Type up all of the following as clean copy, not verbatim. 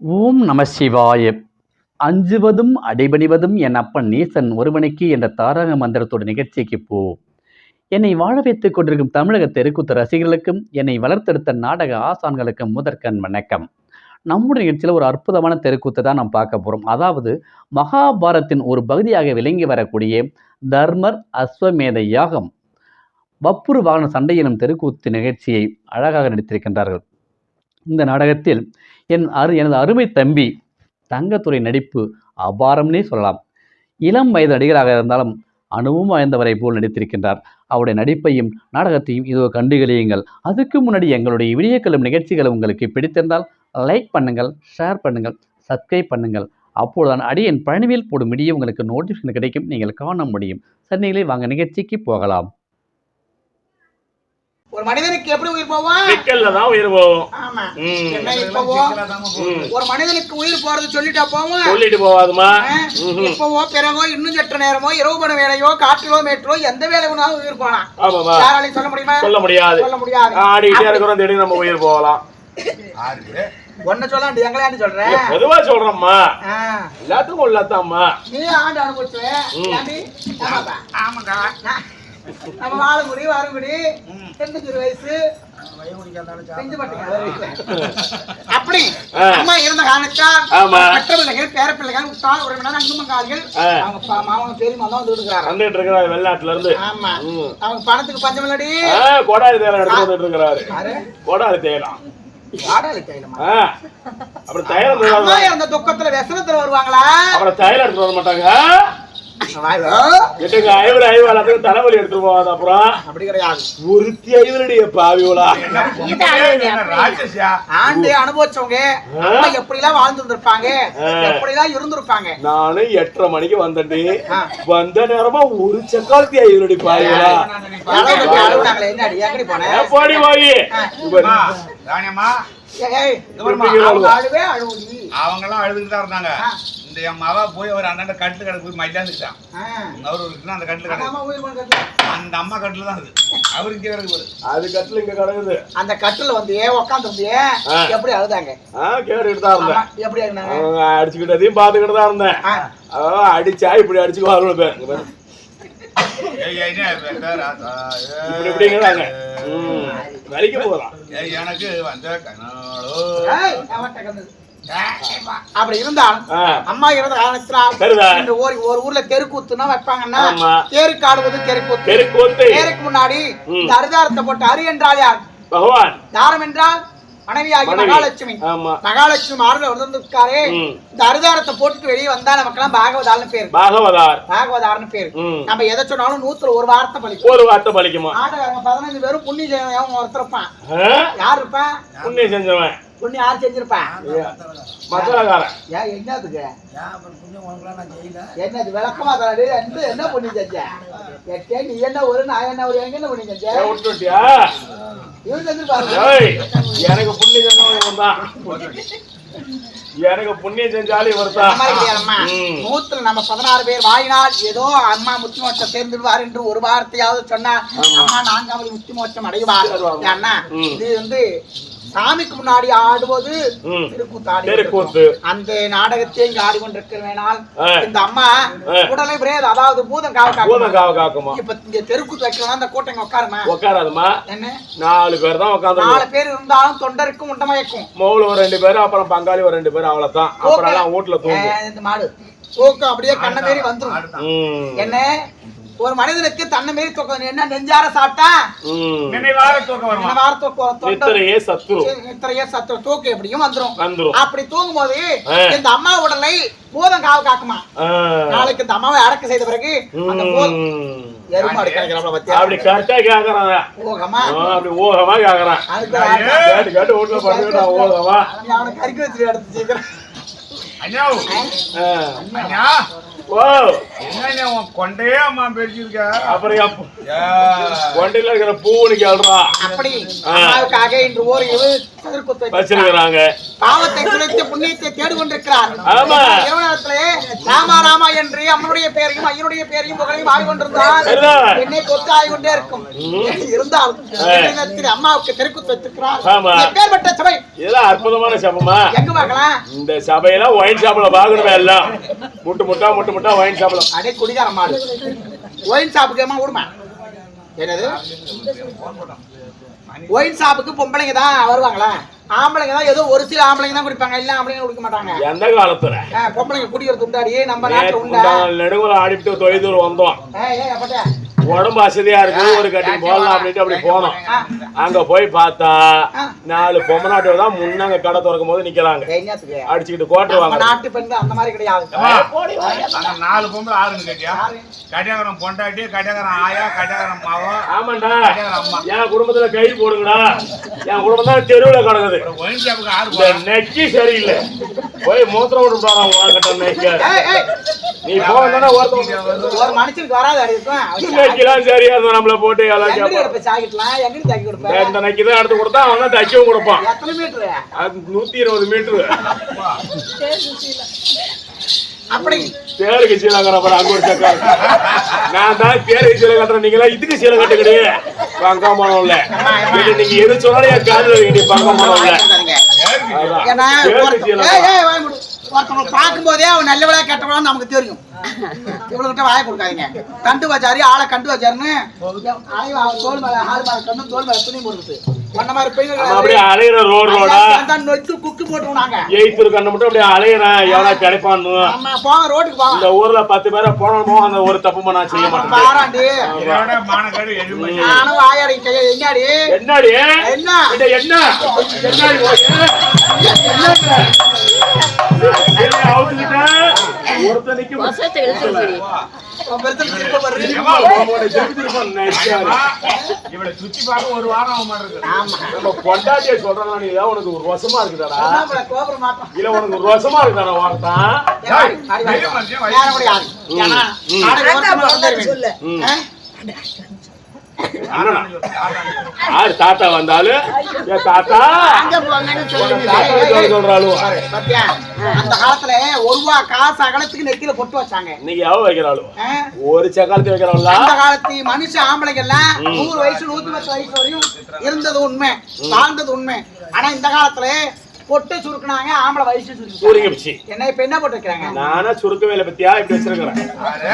ஓம் நம சிவாய. அஞ்சுவதும் அடைபணிவதும் என் அப்பன் நீசன் ஒருவனுக்கு என்ற தாரக மந்திரத்தோட நிகழ்ச்சிக்கு போ. என்னை வாழ வைத்துக் கொண்டிருக்கும் தமிழக தெருக்கூத்து ரசிகர்களுக்கும் என்னை வளர்த்தெடுத்த நாடக ஆசான்களுக்கும் முதற்கண் வணக்கம். நம்முடைய நிகழ்ச்சியில் ஒரு அற்புதமான தெருக்கூத்தை தான் நாம் பார்க்க போகிறோம். அதாவது மகாபாரத்தின் ஒரு பகுதியாக விளங்கி வரக்கூடிய தர்மர் அஸ்வமேத யாகம் வப்புரு வாகன சண்டை எனும் தெருக்கூத்து நிகழ்ச்சியை அழகாக நடித்திருக்கின்றார்கள். இந்த நாடகத்தில் எனது அருமை தம்பி தங்கத்துறை நடிப்பு அபாரம்னே சொல்லலாம். இளம் வயது நடிகராக இருந்தாலும் அனுபவம் வாய்ந்தவரை போல் நடித்திருக்கின்றார். அவருடைய நடிப்பையும் நாடகத்தையும் இதோ கண்டுகளியுங்கள். அதுக்கு முன்னாடி எங்களுடைய வீடியோக்களும் நிகழ்ச்சிகளும் உங்களுக்கு பிடித்திருந்தால் லைக் பண்ணுங்கள், ஷேர் பண்ணுங்கள், சப்ஸ்கிரைப் பண்ணுங்கள். அப்பொழுதுதான் அடியேன் பழனிவேல் போடும் வீடியோ உங்களுக்கு நோட்டிஃபிகேஷன் கிடைக்கும், நீங்கள் காண முடியும். சரிங்களே, வாங்க நிகழ்ச்சிக்கு போகலாம். ஒரு மனிதனுக்கு எப்படி உயிர் போவோம்? விக்கல்ல தான் உயிர் போவோம். ஆமா. என்ன இப்போவோ ஒரு மனிதனுக்கு உயிர் போறது சொல்லிட்டா போவோம்? சொல்லிட்டு போவாதுமா. இப்போவோ பிறகோ இன்னும் சற்று நேரமோ இரவு பண வேலையோ காட்டிலோ மேட்டரோ எந்த வேலை வேணாலும் உயிர் போகலாம். ஆமாமா. யாராலையும் சொல்ல முடியுமா? சொல்ல முடியாது. சொல்ல முடியாது. ஆடிட்டே இருக்கிறோம், திடீர்னு நம்ம உயிர் போகலாம். ஒன்ன சொல்லாண்டி எங்களையாண்டி சொல்றேன். பொதுவா சொல்றோம்மா. எல்லாத்துக்கும் உள்ளதாம்மா. நீ ஆண்டு அனுபவிச்சேன். ஆமாடா. நம்ம வாழமுடி வாரமுடி 20 வயசு அப்படி அம்மா இருந்த காரணத்தால் மற்ற பிள்ளைகள் பேர பிள்ளைகள் உத்தால் உறவினர் அங்குமங்கால்கள் அவங்க மாமா பெரியமா தான் வந்துட்டு இருக்காரு வெளிநாட்டுல இருந்து. ஆமா, அவங்க பணத்துக்கு பஞ்சம் இல்லடி. கோடாரி தேயிலை எடுத்து வந்துட்டு இருக்காரு. கோடாரி தேயிலாம் அப்புறம் தைலம் அந்த துக்கத்துல व्यसனத்துல வருவாங்களா? அப்புறம் தைலம் எடுத்து வர மாட்டாங்க. தலைவலி எடுத்து போவாது. அப்புறம் அப்படி கிடையாது. ஒருத்தி ஐவருடைய பாவியோலா ஆண்டு அனுபவிச்சவங்க எப்படி எல்லாம் வாழ்ந்துருப்பாங்க, எப்படி எல்லாம் இருந்திருப்பாங்க. நானும் 8:30 மணிக்கு வந்துட்டு வந்த நேரமா ஒரு சக்காலத்தி ஐவருடைய பாவியோலா என்னடி போனேன் பாடி வாயி அவங்க எல்லாம் அழுதுகிட்டு தான் இருந்தாங்க. இந்த என் மாவா போய் ஒரு அண்ணன் கட்டில் கடை போய் மயிலாந்துட்டான். அவரு இருக்குன்னா அந்த கட்டில் கடை அந்த அம்மா கட்டில தான் அது. அவருக்கு கிடக்கு அது கட்டில் இங்க கிடக்குது. அந்த கட்டில வந்து உட்காந்து எப்படி அழுதாங்க? கேட்டுக்கிட்டு தான் இருந்தேன். எப்படி அடிச்சுக்கிட்டதையும் பாத்துக்கிட்டு தான் இருந்தேன். அடிச்சா இப்படி அடிச்சுக்கு வரணும். வரைக்கும் போகலாம். எனக்கு வந்த அப்படி இருந்தாலும் அம்மா இருந்த காரணத்தினால் ஒரு ஊர்ல தெருக்கூத்துனா வைப்பாங்கன்னா தேருக்கு ஆடுவது தெருக்கூத்து. தேருக்கு முன்னாடி இந்த அரிதாரத்தை போட்டு அரி என்றால் யார்? பகவான். தாரம் என்றால் மனைவியாகி மகாலட்சுமி. மகாலட்சுமி ஆறுல வந்திருக்காரு. இந்த அரிதாரத்தை போட்டுட்டு வெளியே வந்தா நமக்கெல்லாம் பாகவதார்னு பேரு. பாகவதார்னு பேரு. நம்ம எதை சொன்னாலும் 100ல ஒரு வார்த்தை பலிக்குமா? ஆட்டக்காரங்க 15 பேரும் புண்ணியம் ஒருத்தர் இருப்பான். யார் இருப்பான்? புண்ணியம் செஞ்சவன். புண்ணியம் யார் செஞ்சிருப்பான்? என்னதுக்கு என்னது விளக்கமா தராது? என்ன புண்ணியம் செஞ்ச? நீ என்ன ஒரு நான் என்ன ஒரு எங்க என்ன புண்ணியம் செஞ்ச? இவன் செஞ்சிருப்பாரு. எனக்கு புண்ணியம் செஞ்சவன் தான். எனக்கு புண்ணியம் செஞ்சாலும் இவர்தான். 100ல நம்ம 16 பேர் வாயினால் ஏதோ அம்மா முத்தி மோட்சம் தேர்ந்துடுவார் என்று ஒரு வார்த்தையாவது சொன்னா அம்மா 4வது முத்தி மோட்சம் அடைவார். ஏன்னா இது வந்து சாமிக்கு முன்னாடி ஆடுவது தெருக்கூத்து. அந்த நாடகத்தை இங்க ஆடிக்கொண்டிருக்கிறேனால் இந்த அம்மா உடலை பிரேத அதாவது பூதம் காக்குமா. இப்ப இங்க தெருக்கூத்து வைக்கலாம். அந்த கோட்டைங்க உட்காருமா? என்ன 4 பேர் தான் உட்காந்து. 4 பேர் இருந்தாலும் தொண்டருக்கும் உண்டமயக்கும். மௌல ஒரு 2 பேர், அப்புறம் பங்காளி ஒரு 2 பேர், அவ்வளவுதான். அப்புறம் எல்லாம் வீட்டுல தூங்கும். இந்த மாடு தூக்கம் அப்படியே கண்ண மாரி வந்துரும். என்ன ஒரு மனிதனுக்கு தன்னை மாரி தூக்கம் என்ன நெஞ்சார சாப்பிட்டா நித்திரையே சத்துரு தூக்கம் எப்படியும் வந்துரும். அப்படி தூங்கும் போது இந்த அம்மா உடலை பூதம் காக்குமா. நாளைக்கு இந்த அம்மாவை அடக்க செய்த பிறகு அந்த அப்படி கரெக்டா கேக்குறாங்க. அப்படி ஓகமா கேக்குறான். அவனுக்கு அறிக்கை வச்சு எடுத்து ஐயா ஐயா ஓ என்ன உன் கொண்டையே அம்மா பேசியிருக்க அப்புறம் கொண்டையில இருக்கிற பூவுன்னு கேள்றா அப்படி அம்மாவுக்காக இன்று ஓர் வச்சிருக்கிறாங்க. பாவத்தை குறைத்து புண்ணியத்தை தேடி கொண்டிருக்கிறார். ஆமா இரவு நேரத்திலே ராமா ராமா என்று அம்மனுடைய பெயரையும் ஐயனுடைய பெயரையும் புகழையும் ஆகி கொண்டிருந்தால் என்னை கொத்து ஆகி கொண்டே இருக்கும். இருந்தால் அம்மாவுக்கு தெருக்குத்து வச்சிருக்கிறார். எப்பேற்பட்ட சபை இதெல்லாம் அற்புதமான சபைமா. எங்க பார்க்கலாம்? இந்த சபையெல்லாம் ஒயின் ஷாப்ல பாக்கணுமே எல்லாம். முட்டு முட்டா ஒயின் ஷாப்ல அடே குடிகார மாடு ஒயின் ஷாப்புக்கு ஏமா விடுமா? என்னது ஒயின் ஷாப்புக்கு பொம்பளைங்க தான் வருவாங்களா? ஆம்பளைங்க தான் ஏதோ ஒரு சில ஆம்பளைங்க தான் குடிப்பாங்க, இல்ல ஆம்பளைங்க குடிக்க மாட்டாங்க. எந்த காலத்துல பொம்பளைங்க குடிக்கிறது உண்டாடி நம்ம நாட்டுல உண்டா? நெடுங்குல ஆடிட்டு தொய்தூர் வந்தோம். உடம்பு வசதியா இருக்கு, ஒரு கட்டிங் போடலாம் அப்படின்ட்டு அப்படி போனோம். அங்க போய் பார்த்தா 4 பொம்மநாட்டு தான் முன்னாங்க கடை திறக்கும் போது நிக்கிறாங்க, அடிச்சுக்கிட்டு கோட்டுவாங்க. நாட்டு பெண்கள் அந்த மாதிரி கிடையாது. 4 பொம்பளை ஆறுன்னு கேட்டியா? கட்டியாகரம் பொண்டாட்டி, கட்டியாகரம் ஆயா, கட்டியாகரம் மாவா. ஆமாண்டா, என் குடும்பத்துல கை போடுங்கடா. என் குடும்பம் தான் தெருவுல கிடக்குது. நெக்கி சரியில்லை, போய் மூத்திரம் விட்டு நெக்க. நீ போனா ஒரு மனுஷனுக்கு வராது. சரியா நம்மள போட்டு இந்த நக்கிதான் எடுத்து கொடுத்தா அவன் தான் தைக்கவும் கொடுப்பான். 120 மீட்டர் அப்படி தேருக்கு சீலை கட்டுற அங்க ஒரு சக்கரம். நான் தான் தேருக்கு சீலை கட்டுறேன், நீங்களா இதுக்கு சீலை கட்டுக்கிடு. பங்கமானம் இல்ல, நீங்க எது சொன்னாலும் என் காதல் வைக்கிட்டு பங்கமானம் இல்ல. ஒருத்தவங்க பார்க்கும் போதே அவன் நல்லவளா கெட்டவளான்னு நமக்கு தெரியும். இவ்வளவுகிட்ட வாய கொடுக்காதீங்க. கண்டு வச்சாரு ஆளை கண்டு வச்சாருன்னு தோல் மேல ஆள் மேல கண்ணு தோல் மேல துணி போடுறது. அந்த மாதிரி அப்படியே அலையிற ரோடா நொச்சு குக்கு போட்டுருவாங்க. எய்த்தூர் கண்ணு மட்டும் அப்படியே அலையிறேன், எவ்வளவு கிடைப்பான்னு. போங்க ரோட்டுக்கு போங்க. இந்த ஊர்ல 10 பேரை போனோமோ அந்த ஒரு தப்பு நான் செய்ய மாட்டேன். பாராண்டி நானும் வாயாடி என்னாடி என்னடி என்ன என்ன சுத்தி பார்க்க ஒரு வாரம் பொண்டாட்டிய சொல்றாங்க, உனக்கு ஒரு ரோசமா இருக்குதாடா? இல்ல உனக்கு ஒரு ரோசமா இருக்குதாடா? யாரு தாத்தா வந்தாலும் தாத்தா சொல்றாளு. அந்த காலத்துல 1 ரூபா காசு அகலத்துக்கு நெத்தியில பொட்டு வச்சாங்க. இன்னைக்கு எவ்வளவு வைக்கிறாளு? ஒரு சக்காலத்து வைக்கிறாள். அந்த காலத்து மனுஷ ஆம்பளைங்க எல்லாம் 100 வயசு 110 வயசு வரையும் இருந்தது உண்மை, வாழ்ந்தது உண்மை. ஆனா இந்த காலத்துல பொட்டு சுருக்குனாங்க, ஆம்பளை வயசு சுருக்கிச்சு. என்ன இப்ப என்ன போட்டு வைக்கிறாங்க? நானா சுருக்க வேலை பத்தியா இப்படி வச்சிருக்கிறேன்.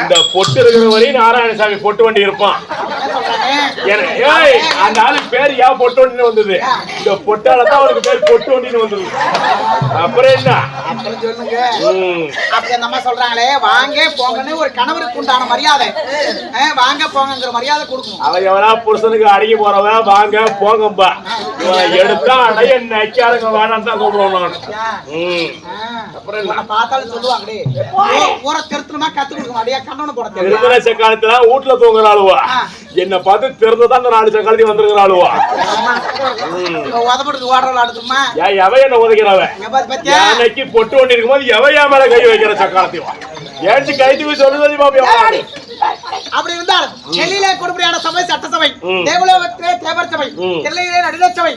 இந்த பொட்டு இருக்கிற வரையும் நாராயணசாமி பொட்டு வண்டி இருப்பான். அந்த ஆளு பேர் ஏன் பொட்டு வண்டின்னு வந்தது? இந்த பொட்டாலதான் அவனுக்கு பேர் பொட்டு வண்டின்னு வந்தது. அப்புறம் என்ன அப்புறம் சொல்லுங்க. அப்படி அந்த அம்மா சொல்றாங்களே வாங்க போங்கன்னு ஒரு கணவருக்கு உண்டான மரியாதை, வாங்க போங்கிற மரியாதை கொடுக்கணும். அவன் எவனா புருஷனுக்கு அடங்கி போறவன் வாங்க போங்கப்பா, எடுத்தா அடைய நைக்காருங்க வேணாம் தான் பார்த்தாலும் சொல்லுவாங்களே ஊரை திருத்தணுமா கத்து கொடுக்க மாட்டியா கண்ணனை போட திருத்தல சக்காலத்துல வீட்டுல தூங்குறாளுவா, என்ன பார்த்து திறந்துதான் அந்த 4 சக்காலத்தையும் வந்திருக்கிறாளுவா. உதப்பட்டு ஓடுறாள் அடுத்துமா எவ என்ன உதைக்கிறவன் யானைக்கு பொட்டு வண்டி இருக்கும்போது எவையா மேல கை வைக்கிற சக்காலத்தையும் ஏற்றி கைத்துக்கு சொல்லுவது பாப்பியா. அப்படி இருந்தால் டெல்லியிலே கொடுப்படியான சபை சட்டசபை, தேவலோகத்திலே தேவர் சபை, டெல்லியிலே நடுநிலை சபை,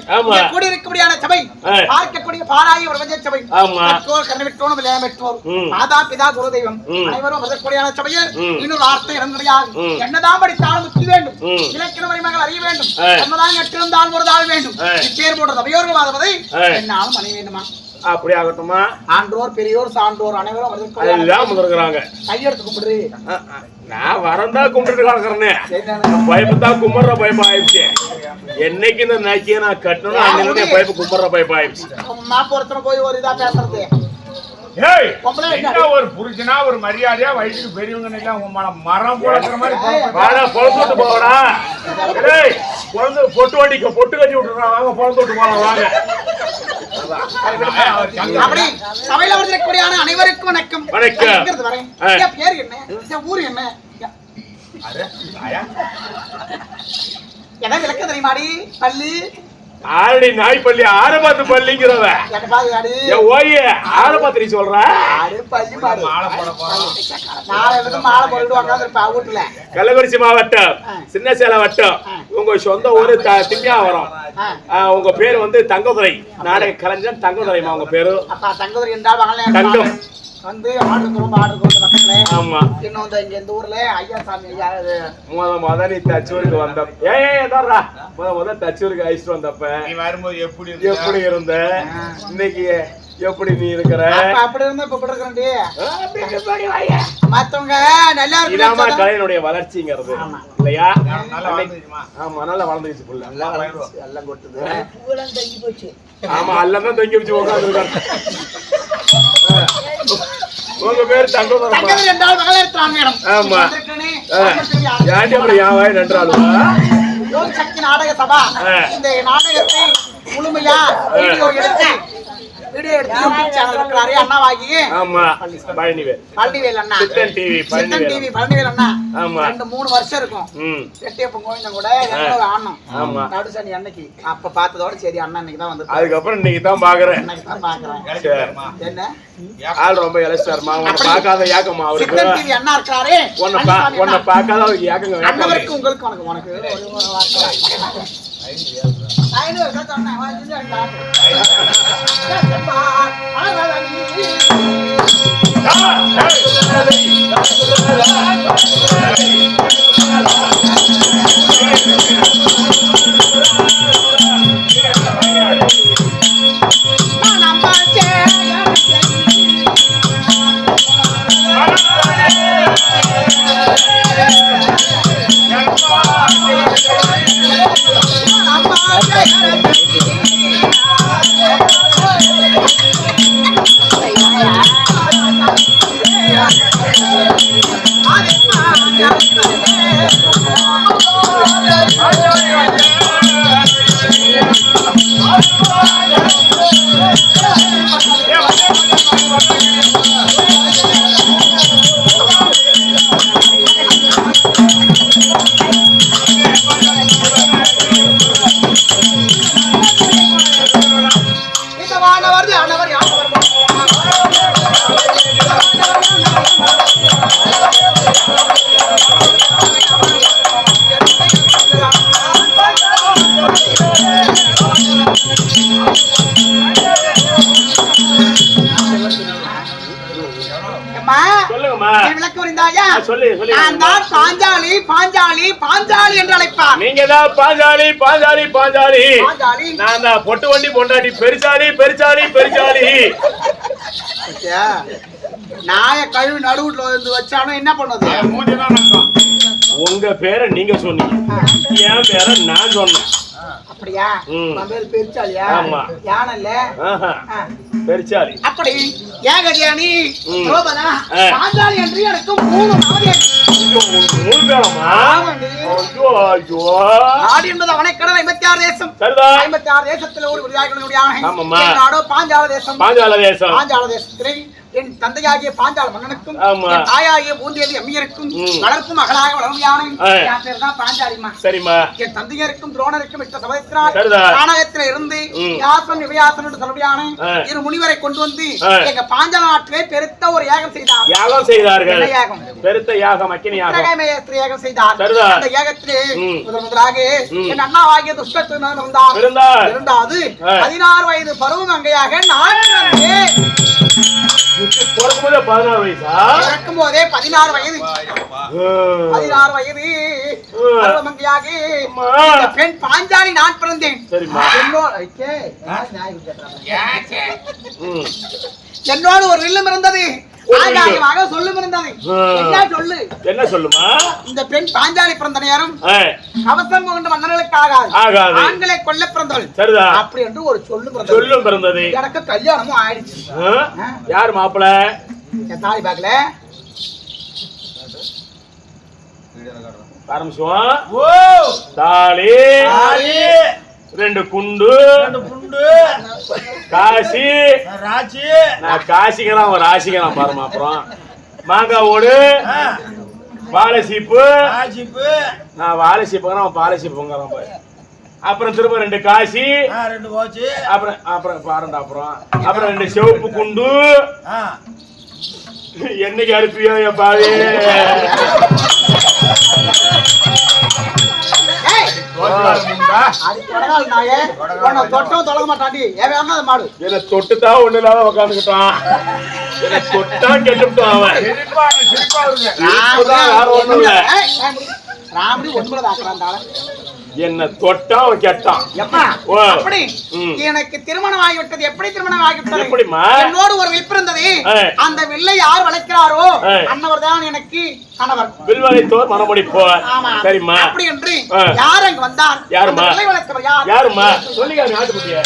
கூடியிருக்கபடியான சபை, பார்க்கக்கூடிய பாராயி பிரபஞ்ச சபை, கற்றோர் கண்ணவிட்டோனும் விளையாமற்றோர் மாதா பிதா குரு தெய்வம் அனைவரும் வரக்கூடியான சபையில் இன்னொரு வார்த்தை இடம் கிடையாது. என்னதான் படித்தாலும் முத்தி வேண்டும், இலக்கிற மறைமகள் அறிய வேண்டும், என்னதான் எட்டிருந்தால் ஒரு தாள் வேண்டும். இப்பேர் போன்ற சபையோர்கள் வாழ்வதை என்னாலும் அணிய வேண்டுமா? அப்படி ஆகட்டுமா? ஆன்றோர் பெரியோர் சான்றோர் அனைவரும் கையெடுத்து கும்பிடுறது. நான் வரந்தா கும்பிட்டு கிடக்குறேன்னு பயப்புதான் கும்பிடுற பயப்பு ஆயிடுச்சு. என்னைக்கு இந்த நக்கிய நான் கட்டணும் அன்னைக்கு என் பயப்பு கும்பிடுற பயப்பு ஆயிடுச்சு. பொருத்தனை போய் ஒரு இதா பேசுறது. ஒரு புருஷனா ஒரு மரியாதையா வயசுக்கு பெரியவங்க மரம் போடுற மாதிரி பொழுது போவடா. பொட்டு வண்டிக்கு பொட்டு கட்டி விட்டுறான், வாங்க பொழுது விட்டு போலாம் வாங்க. அப்படி சபையில வரக்கூடிய அனைவருக்கும் வணக்கம். பேர் என்ன, ஊர் என்ன, எதை விளக்க தெரியுமாடி? பள்ளி ஆல்ரெடி நாய்ப்பள்ளி ஆரம்பத்து பள்ளிங்கிறவ ஓய்ய ஆரம்பத்திரி சொல்ற கள்ளக்குறிச்சி மாவட்டம் சின்ன சேலம் வட்டம் உங்க சொந்த ஊரு திம்யாவரம் உங்க பேரு வந்து தங்கதுரை நாடக கலைஞன் தங்கதுரைமா உங்க பேரு தங்கதுரை என்றால் தங்கம் வந்து ஆர்டர் ரொம்ப ஆர்டர் கொடுத்த பக்கத்துல ஆமா இன்னும் இங்க இந்த ஊர்ல ஐயா சாமி ஐயா முத நீ தச்சூருக்கு வந்த ஏதா முத தச்சூருக்கு அழைச்சிட்டு வந்தப்ப நீ வரும்போது எப்படி இருந்த இன்னைக்கு எப்படி நீ இருக்கிற அப்படி இருந்தா இப்ப மத்தவங்க நல்லா இல்லாம கலையினுடைய வளர்ச்சிங்கிறது இல்லையா ஆமா நல்லா வளர்ந்துச்சு புள்ள நல்லா கொட்டுது ஆமா அல்லதான் தொங்கி வச்சு உட்காந்துருக்காங்க உங்க பேர் தங்கம் என்றால் மகளிர் ஆமா ஏன்டி அப்படி என் வாய் நன்றாலும் சக்தி நாடக சபா இந்த நாடகத்தை முழுமையா வீடியோ எடுத்து யூடியூப் சேனல் இருக்கிறாரே அண்ணாவாகி ஆமா பழனிவேல் அண்ணா சித்தன் டிவி பழனிவேல் அண்ணா ஆமா 2-3 வருஷம் இருக்கும் வெட்டியப்பன் கோவிந்தன் கூட என்னோட ஆண்ணம் ஆமா நடுசனி அன்னைக்கு அப்ப பார்த்ததோட சரி அண்ணா இன்னைக்கு தான் வந்து அதுக்கப்புறம் இன்னைக்கு தான் பாக்குறேன் என்ன ஆள் ரொம்ப இலஸ்டார்மா உன்னை பார்க்காத ஏக்கமா அவருக்கு சித்தன் டிவி அண்ணா இருக்காரே உன்னை பார்க்காத அவருக்கு ஏக்கங்க அண்ணவருக்கு உங்களுக்கு உனக்கு ஒரு வார்த்தை பாஞ்சாலி என்று அழைப்பார். நீங்க தான் பாஞ்சாலி பாஞ்சாலி பாஞ்சாலி. நான் தான் பொட்டு வண்டி பொண்டாட்டி பெருசாலி பெருசாலி பெருசாலி. நாய கழுவி நடுவுல வந்து வச்சானோ என்ன பண்ணது? உங்க பேரை நீங்க சொன்னீங்க, என் பேரை நான் சொன்னேன். அப்படியா? நம்ம பேர் பெருசாலியா? ஆமா. யானல்ல பெருசாலி. அப்படி ஏகஜானி ரோபனா பாஞ்சாலி என்று எனக்கு 3 நாடு. 3 பேரமா? ஐயோ ஐயோ. நாடு என்பது அவனைக்கடல் 56 தேசம். சரிதா? 56 தேசத்துல ஒரு விளையாட்டுடைய ஆணை. ஆமாம்மா. நாடோ பாஞ்சால தேசம். பாஞ்சால தேசம். பாஞ்சால தேசத்திலே என் தந்தையாகிய பாஞ்சால மன்னனுக்கும் என் தாயாகிய பூந்தேவி அம்மியருக்கும் வளர்ப்பு மகளாக வளரும் யானை என் பேர் தான் பாஞ்சாலிமா. சரிம்மா. என் தந்தையருக்கும் துரோணருக்கும் இட்ட சபதத்தினால் நாடகத்தில இருந்து யாசன் வியாசன் என்று சொல்லவியான இரு முனிவரை கொண்டு வந்து எங்க பாஞ்சால நாட்டிலே பெருத்த ஒரு யாகம் செய்தார். யாகம் செய்தார்கள். பெருத்த யாகம் அக்கினி யாகம். யாகம் செய்தார். அந்த யாகத்திலே முதலாக என் அண்ணாவாகிய துஷ்டத்துடன் இருந்தார். இரண்டாவது 16 வயது பருவம் அங்கையாக நான் பிறக்கும்போதே 16 வயசா? பிறக்கும்போதே 16 வயது. 16 வயது பருவமங்கையாக பெண் பாஞ்சாலி நான் பிறந்தேன். என்னோடு ஒரு வில்லும் இருந்தது, ஆகாயமாக சொல்லும் இருந்தது. என்ன சொல்லு? என்ன சொல்லுமா? இந்த பெண் பாஞ்சாலி பிறந்த நேரம் அவசரம் கொண்ட மன்னர்களுக்கு ஆகாது, ஆண்களை கொல்ல பிறந்தவள். சரிதா? அப்படி என்று ஒரு சொல்லும் பிறந்தது. எனக்கு கல்யாணமும் ஆயிடுச்சு. யார் மாப்பிள்ள? என் தாலி பாக்கல தாலி 2 குண்டு காசி ராசி. நான் காசிக்கலாம் ஒரு ராசிக்கலாம் பாருமா. அப்புறம் மாங்காய் ஓடு வாழை சீப்பு. நான் வாழை சீப்புங்கிறேன், அவன் பாலை சீப்புங்கிறான். அப்புறம் திரும்ப 2 காசி, 2 கோச்சு, அப்புறம் பாருண்டா, அப்புறம் 2 சிவப்பு குண்டு. என்னைக்கு அனுப்பியோ என் பாவே? என்ன தொட்டுதான் ஒண்ணு இல்லாம உட்காந்துக்கிட்டான். என்ன தொட்டா கெட்டுட்டான் அவன். என்ன தொட்டா அவன் கெட்டான். அப்படி எனக்கு திருமணம் ஆகிவிட்டது. எப்படி திருமணம் ஆகிவிட்டது? எப்படிமா? என்னோடு ஒரு வில்பு இருந்தது. அந்த வில்லை யார் வளைக்கிறாரோ அன்னவர் தான் எனக்கு கணவர். வில் வளைத்தோர் மனமுடிப்போர். சரிம்மா. அப்படி என்று யார் அங்க வந்தார்? யாருமா? வில்லை வளைத்தவர் யார்? யாருமா? சொல்லிக்க நாட்டுக்குட்டிய.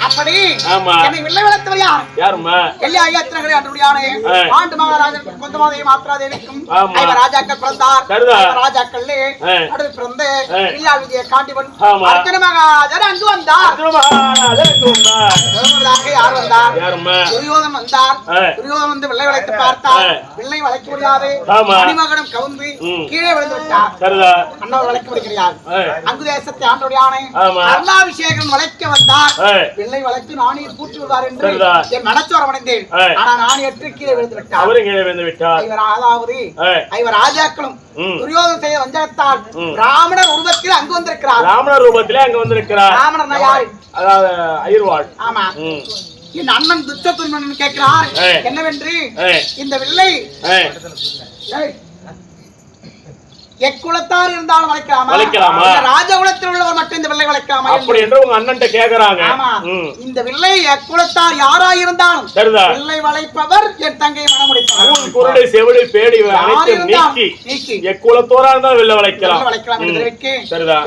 அப்படி என்னை வில்லை வளர்த்தவர் யார்? யாருமா? எல்லை ஐயத்தினர்களே அன்றுடையானே ஆண்டு மகாராஜன் கொந்தமாதேவி மாத்ராதேவிக்கும் ராஜாக்கள் பிறந்தார். ராஜாக்களே அடுத்து பிறந்த வில்யாவிதியை காண்டிவன் அர்ஜுன மகாராஜர் அங்கு வந்தார். யார் வந்தார்? துரியோதன் வந்தார். துரியோதன் வந்து வில்லை வளைத்து பார்த்தார். வில்லை வளைக்க முடியாது. மணிமகனம் கவுந்து கீழே விழுந்து விட்டார். அண்ணவர் வளைக்க முடிகிறார். அங்கு தேசத்தை ஆண்டுடையானே அருணாபிஷேகன் வளைக்க வந்தார். வில்லை வளைத்து நாணீர் பூட்டி விடுவார் என்று என் மனச்சோரம் அடைந்தேன். ஆனா நாணயற்று கீழே விழுந்து விட்டார். இவர் ராஜாக்களும் துரியோதன் செய்த வஞ்சகத்தால் ராமணர் உருவத்தில் அங்கு வந்திருக்கிறார். ராமணர் ரூபத்திலே அங்கு வந்திருக்கிறார். ராமணர் யாரு? அதாவது அயிர்வாள். ஆமா. என் அண்ணன் துச்சத்துர்மன் கேட்கிறார் என்னவென்று இந்த வில்லை எக்குலத்தார் இருந்தாலும் வளைக்கலாமா? ராஜகுலத்தில் உள்ளவர் மட்டும் இந்த வில்லை வளைக்கலாமா? அப்படி என்று உங்க அண்ணன் கேக்குறாங்க. இந்த வில்லை எக்குலத்தார் யாராயிருந்தாலும் வில்லை வளைப்பவர் என் தங்கை மனமுடிப்பவர். குருடை செவிலி பேடி அனைத்தும் நீக்கி எக்குலத்தோரா இருந்தாலும் வில்லை வளைக்கலாம்.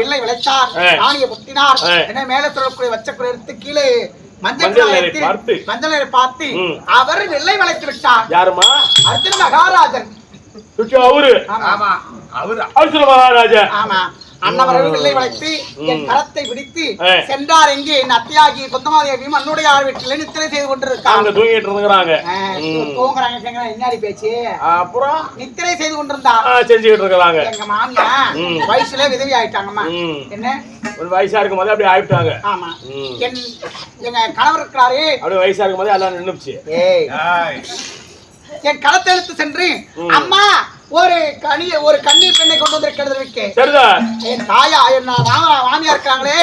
வில்லை வளைத்தார். ராணியை புத்தினார். என்ன மேல சொல்லக்கூடிய வச்சக்குறை எடுத்து கீழே மஞ்சள் பார்த்து அவர் வில்லை வளைத்து விட்டார். யாருமா? அர்ஜுன மகாராஜன். அர்ஜுன மகாராஜா. ஆமா. அன்னவர்கள் வில்லை வளைத்து என் கரத்தை பிடித்து சென்றார். எங்கே என் அத்தையாகி கொந்தமாதேவியும் அன்னுடைய வீட்டில் நித்திரை செய்து கொண்டிருக்காங்க. தூங்கிட்டு இருக்காங்க. தூங்குறாங்க. என்னாடி பேச்சு? அப்புறம் நித்திரை செய்து கொண்டிருந்தா செஞ்சுக்கிட்டு இருக்காங்க. எங்க மாமியா வயசுல விதவி ஆயிட்டாங்கம்மா. என்ன ஒரு வயசா இருக்கும் போது அப்படி ஆயிட்டாங்க. ஆமா. எங்க கணவர் இருக்கிறாரு. அப்படி வயசா இருக்கும் போது எல்லாம் நின்னுச்சு. என் களத்தை எடுத்து சென்று அம்மா ஒரு கண்ணீர் பெண்ணை கொண்டு வந்திருக்கிறது. என் தாயா என் மாமியா இருக்காங்களே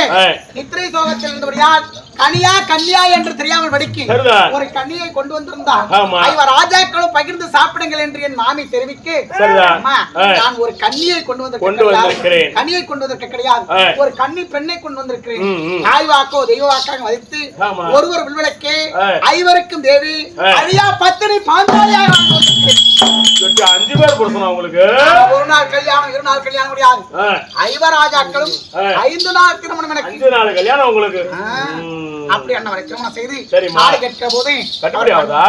நித்திரை சோகத்தில் இருந்தபடியால் கனியா கன்னியா என்று தெரியாமல் வடிக்கி ஒரு கண்ணியை கொண்டு வந்திருந்தார். ஐவர் ராஜாக்களும் பகிர்ந்து சாப்பிடுங்கள் என்று என் மாமி தெரிவிக்க நான் ஒரு கண்ணியை கொண்டு வந்திருக்கிறேன். கனியை கொண்டு வந்திருக்க கிடையாது. ஒரு கன்னி பெண்ணை கொண்டு வந்திருக்கிறேன். தாய் வாக்கோ தெய்வ வாக்காக மதித்து ஒருவர் வில்விளக்கே ஐவருக்கும் தேவி அழியா பத்தினி பாஞ்சாலியாக 5 பேர் புருஷனா உங்களுக்கு? ஒரு நாள் கல்யாணம் 2 நாள் கல்யாணம் முடியாது. ஐவர் ராஜாக்களும் 5 நாள் திருமணம். எனக்கு 5 நாள் கல்யாணம் உங்களுக்கு. அப்படி அண்ணவரை திருமணம் செய்து நாடு கேட்கிற போது கட்டுப்படி ஆகுதா?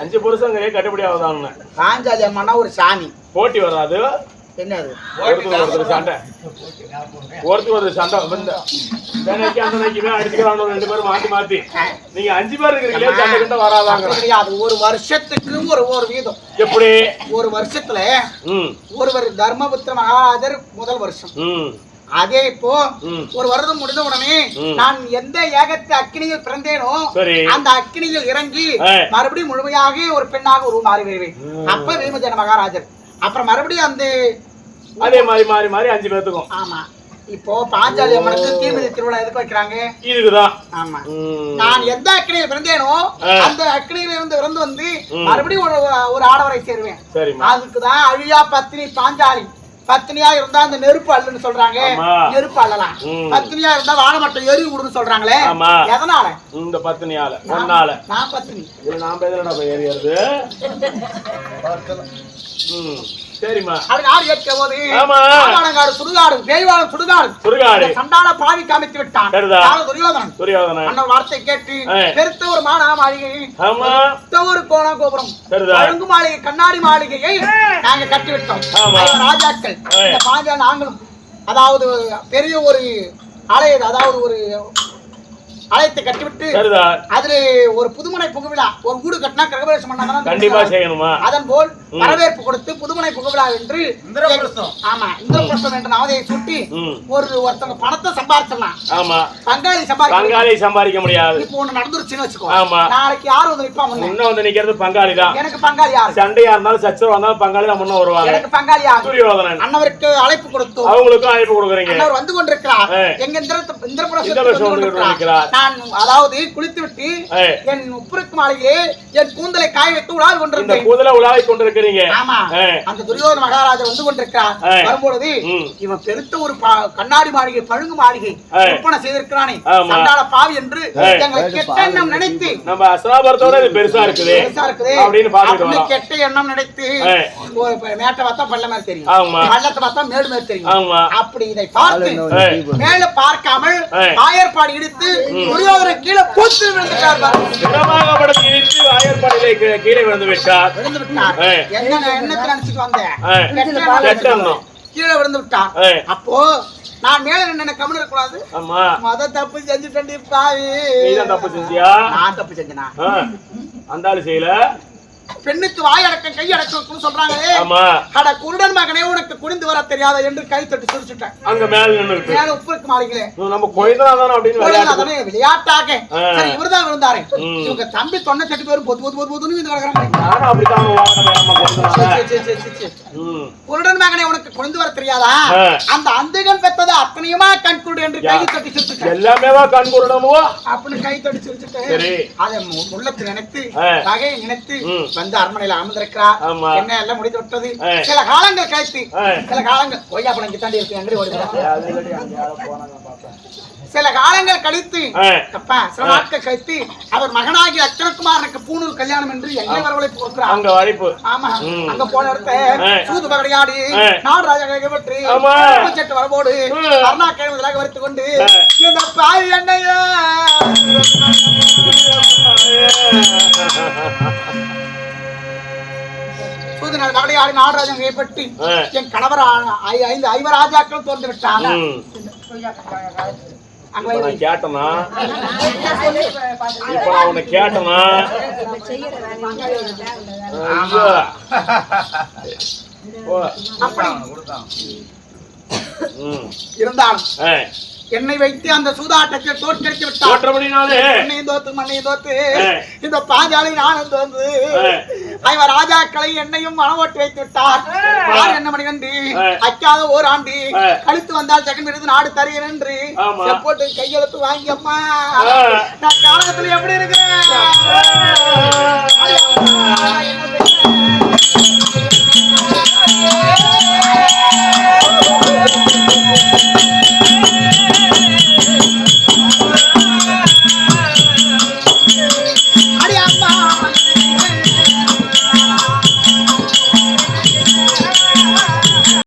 5 புருஷங்க கட்டுப்படி ஆகுதான்னு பாஞ்சாலி அம்மானா ஒரு சாமி போட்டி வராது. என்னது ஒருத்தர் சண்டை அடிச்சுக்கிறாங்க 2 பேரும் மாத்தி. நீங்க 5 பேர் இருக்கிறீங்களே சண்டை கிட்ட வராதாங்க? கிடையாது. ஒரு வருஷத்துக்கு ஒரு வீதம். எப்படி? ஒரு வருஷத்துல ஒருவர் தர்மபுத்திர மகாராஜர் முதல் வருஷம். அதே இப்போ ஒரு வருடம் முடிந்த உடனே நான் எந்த ஏகத்தை அக்கினியில் பிறந்தேனோ அந்த அக்கினியில் இறங்கி மறுபடியும் முழுமையாக ஒரு பெண்ணாக உருமாறி வருவேன். அப்ப வீமஜன மகாராஜர். அப்புறம் மறுபடியும் அந்த அதே மாதிரி மாறி 5 பேத்துக்கும். ஆமா. இப்போ பாஞ்சாலி அம்மனுக்கு தீமிதி திருவிழா எதுக்கு வைக்கிறாங்க? இதுக்குதான். ஆமா. நான் எந்த அக்கினியில் பிறந்தேனோ அந்த அக்கினியில இருந்து இறந்து வந்து மறுபடியும் ஒரு ஆடவரை சேருவேன். அதுக்குதான் அழியா பத்தினி பாஞ்சாலி பத்தினியா இருந்தா அந்த நெருப்பு அள்ளுன்னு சொல்றாங்க, நெருப்பு அள்ளலாம். பத்தினியா இருந்தா வாழைமட்டை எரி விடுன்னு சொல்றாங்களே, எதனால? இந்த பத்தினியால ஒன்னால. நான் பத்தினி நாம எதுல போய் ஏறியது? சரிமா அது யார் கேட்க போது ஆமாடங்காடு சுடுகாடு பேய்வாளம் சுடுகாடு சண்டால பாவி காமித்து விட்டான் துரியோதனன். அந்த வார்த்தை கேட்டு பெருத்த ஒரு மானா மாளிகை, ஒரு கோண கோபுரம், அழகு மாளிகை, கண்ணாடி மாளிகையை நாங்க கட்டிவிட்டோம். ராஜாக்கள் இந்த பாஞ்சா நாங்களும் அதாவது பெரிய ஒரு அலையது, அதாவது ஒரு ஆலயத்தை கட்டிவிட்டு அதுல ஒரு புதுமனை புகுவிழா, ஒரு வீடு கட்டினா கிரகபிரவேசம் பண்ணாதான் கண்டிப்பா செய்யணுமா, அதன் போல் வரவேற்பு கொடுத்து புதுமனை புகுவிழா என்று இந்திரபிரஸ்தம் என்ற நாமதையை சுட்டி ஒருத்தவங்க பணத்தை சம்பாதிச்சிடலாம். ஆமா, பங்காளி சம்பாதிக்க முடியாது. இப்போ ஒண்ணு நடந்துருச்சுன்னு வச்சுக்கோ, நாளைக்கு யாரு வந்து நிப்பாங்க? முன்ன வந்து நிக்கிறது பங்காளி தான். எனக்கு பங்காளி யாரு? சண்டையா இருந்தாலும் சச்சரவா இருந்தாலும் பங்காளி தான் முன்ன வருவாங்க. எனக்கு பங்காளி யாரு? துரியோதனன். அண்ணவருக்கு அழைப்பு கொடுத்து அவங்களுக்கும் அழைப்பு கொடுக்குறீங்க. அண்ணவர் வந்து கொண்டிருக்கிறார். எங்க இந்திரபிரஸ்தம் நான் அதாவது குளித்து விட்டு என் உப்புருக்கு மாளிகையே என் கூந்தலை காய வைத்து உலாவி கொண்டிருந்தேன். கூந்தலை உலாவி கொண்டிருக்கிறீங்க. ஆமா, அந்த துரியோதன மகாராஜா வந்து கொண்டிருக்கிறார். வரும்பொழுது இவன் பெருத்த ஒரு கண்ணாடி மாளிகை, பழுங்கு மாளிகை விற்பனை செய்திருக்கிறானே, சண்டாள பாவி என்று எங்களை கெட்ட எண்ணம் நினைத்து, நம்ம அஸ்ராபரத்தோட இது பெருசா இருக்குது அப்படின்னு பாத்துட்டு கெட்ட எண்ணம் நினைத்து மேட்டை பார்த்தா பள்ள மாதிரி தெரியும், பள்ளத்தை பார்த்தா மேடு மாதிரி தெரியும். அப்படி இதை பார்த்து மேல பார்க்காமல் ஆயர்பாடு இடித்து துரியோதனை கீழே பூத்து விழுந்துட்டார். கீழே விழுந்து விட்டார். என்ன எண்ணத்தை நினைச்சிட்டு வந்தேன், கீழே விழுந்து விட்டார். அப்போ நான் மேல என்ன கம்மன் இருக்க கூடாது, மத தப்பு செஞ்சுட்டேன் பாவி. தப்பு செஞ்சியா? நான் தப்பு செஞ்சனா? அந்த ஆளு செய்யல. பெண்ணுக்கு வாய் அடக்கம் கை அடக்கம் சொல்றாங்க. அட குருடன் மகனே, உனக்கு குனிந்து வர தெரியாத என்று கை தட்டி சிரிச்சுட்டேன். அங்க மேல நின்னு மேல உப்புருக்கு மாளிகையிலே நம்ம கோயில்தான் அப்படின்னு விளையாட்டாக சரி இவர்தான் விழுந்தாரு. இவங்க தம்பி தொண்டை தட்டி பேரும் பொது பொது பொது பொதுன்னு கிடக்குறாங்க. குருடன் மகனே, உனக்கு குனிந்து வர தெரியாதா? அந்த அந்தகன் பெற்றது அத்தனையுமா கண் குருடு என்று கை தட்டி சிரிச்சுட்டேன். எல்லாமே கண் குருடமோ அப்படின்னு கை தட்டி சிரிச்சுட்டேன். அதை உள்ளத்தில் நினைத்து வகையை நினைத்து வந்து அரண்மனையில அமர்ந்திருக்கிறார். என்ன எல்லாம் முடிந்து விட்டது. சில காலங்கள் கழித்து, சில காலங்கள் கொய்யா பழம் தாண்டி இருக்கு, எங்கடி ஓடி சில காலங்கள் கழித்து சில நாட்கள் கழித்து அவர் மகனாகி அச்சனகுமாரனுக்கு பூணூல் கல்யாணம் என்று எங்களை வரவழைப்பு கொடுக்கிறார். அங்க வரைப்பு. ஆமா, அங்க போன இடத்த சூது பகடையாடி நாடு ராஜா கைப்பற்றி சட்டு வரவோடு அருணா கைவதாக வரைத்துக் கொண்டு இந்த பாய் எண்ணையா மகளையாடி நாடராஜன் கைப்பற்றி என் கணவர் 5 ராஜாக்கள் தோன்று விட்டாங்க. கேட்டனா இப்ப நான் உன்னை கேட்டனா இருந்தாலும் என்னை வைத்து அந்த சூதாட்டத்தை தோற்கடித்து விட்டார். என்னையும் தோத்து இந்த பாஞ்சாலி நானும் தோன்று 5 ராஜாக்களை என்னையும் மனவோட்டு வைத்து விட்டார். என்ன மணி கண்டு அக்காத ஓராண்டு கழித்து வந்தால் ஜெகன் விருது நாடு தருகிறேன் என்று போட்டு கையெழுத்து வாங்கி அம்மா நான் காலகத்துல எப்படி இருக்கிறேன்